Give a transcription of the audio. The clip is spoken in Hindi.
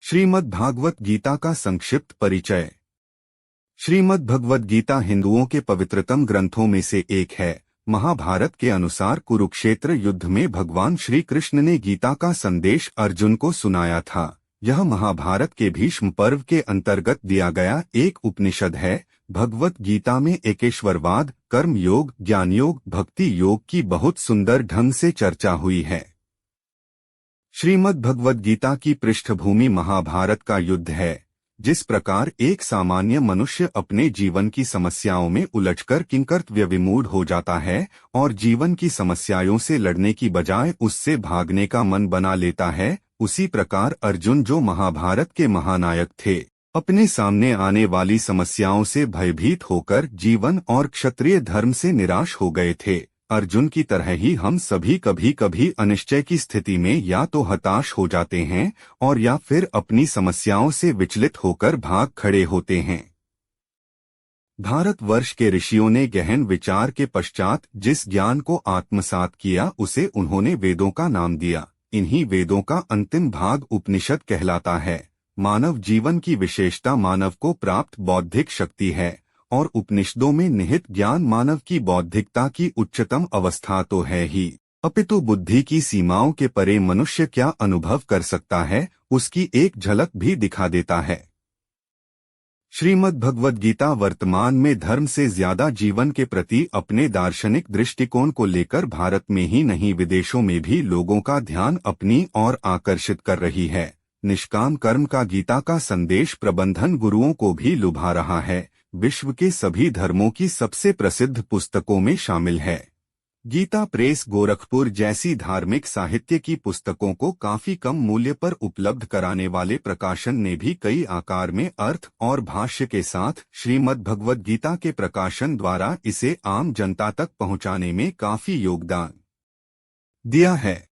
श्रीमद् भागवत गीता का संक्षिप्त परिचय। श्रीमद् भगवत गीता हिंदुओं के पवित्रतम ग्रंथों में से एक है। महाभारत के अनुसार कुरुक्षेत्र युद्ध में भगवान श्री कृष्ण ने गीता का संदेश अर्जुन को सुनाया था। यह महाभारत के भीष्म पर्व के अंतर्गत दिया गया एक उपनिषद है। भगवत गीता में एकेश्वरवाद, कर्म योग, ज्ञान योग, भक्ति योग की बहुत सुंदर ढंग से चर्चा हुई है। श्रीमद् भगवत गीता की पृष्ठभूमि महाभारत का युद्ध है। जिस प्रकार एक सामान्य मनुष्य अपने जीवन की समस्याओं में उलझकर किंकर्तव्य विमूढ़ हो जाता है और जीवन की समस्याओं से लड़ने की बजाय उससे भागने का मन बना लेता है, उसी प्रकार अर्जुन, जो महाभारत के महानायक थे, अपने सामने आने वाली समस्याओं से भयभीत होकर जीवन और क्षत्रिय धर्म से निराश हो गए थे। अर्जुन की तरह ही हम सभी कभी कभी अनिश्चय की स्थिति में या तो हताश हो जाते हैं और या फिर अपनी समस्याओं से विचलित होकर भाग खड़े होते हैं। भारतवर्ष के ऋषियों ने गहन विचार के पश्चात जिस ज्ञान को आत्मसात किया उसे उन्होंने वेदों का नाम दिया। इन्हीं वेदों का अंतिम भाग उपनिषद कहलाता है। मानव जीवन की विशेषता मानव को प्राप्त बौद्धिक शक्ति है और उपनिषदों में निहित ज्ञान मानव की बौद्धिकता की उच्चतम अवस्था तो है ही, अपितु बुद्धि की सीमाओं के परे मनुष्य क्या अनुभव कर सकता है, उसकी एक झलक भी दिखा देता है। श्रीमद् भगवत गीता वर्तमान में धर्म से ज्यादा जीवन के प्रति अपने दार्शनिक दृष्टिकोण को लेकर भारत में ही नहीं विदेशों में भी लोगों का ध्यान अपनी ओर आकर्षित कर रही है। निष्काम कर्म का गीता का संदेश प्रबंधन गुरुओं को भी लुभा रहा है। विश्व के सभी धर्मों की सबसे प्रसिद्ध पुस्तकों में शामिल है। गीता प्रेस गोरखपुर जैसी धार्मिक साहित्य की पुस्तकों को काफी कम मूल्य पर उपलब्ध कराने वाले प्रकाशन ने भी कई आकार में अर्थ और भाष्य के साथ श्रीमद् भगवत गीता के प्रकाशन द्वारा इसे आम जनता तक पहुंचाने में काफी योगदान दिया है।